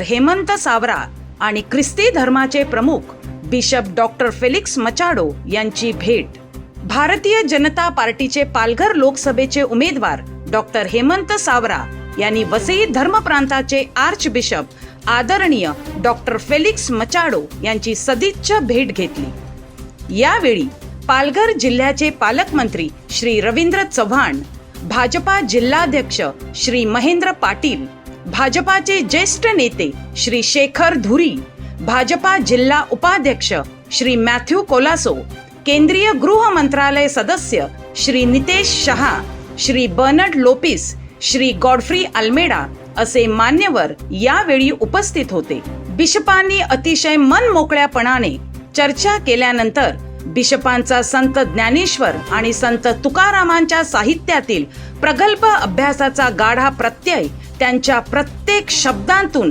हेमंत सावरा आणि ख्रिस्ती धर्माचे प्रमुख बिशप डॉक्टर फेलिक्स मचाडो यांची भेट। भारतीय जनता पार्टीचे पालघर लोकसभेचे उमेदवार डॉक्टर हेमंत सावरा यांनी वसई धर्मप्रांताचे आर्च बिशप आदरणीय डॉक्टर फेलिक्स मचाडो यांची सदिच्छा भेट घेतली। यावेळी पालघर जिल्ह्याचे पालकमंत्री श्री रवींद्र चव्हाण, भाजपा जिल्हाध्यक्ष श्री महेंद्र पाटील, भाजपाचे ज्येष्ठ नेते श्री शेखर धुरी, भाजपा जिल्हा उपाध्यक्ष श्री मॅथ्यू कोलासो, केंद्रीय गृह मंत्रालय सदस्य श्री नितेश शहा, श्री बर्नड लोपिस, श्री गॉडफ्री अल्मेडा असे मान्यवर यावेळी उपस्थित होते। बिशपांनी अतिशय मनमोकळ्यापणाने चर्चा केल्यानंतर बिशपांचा संत ज्ञानेश्वर आणि संत तुकारामांच्या साहित्यातील प्रगल्भ अभ्यासाचा गाढा प्रत्यय त्यांच्या प्रत्येक शब्दांतून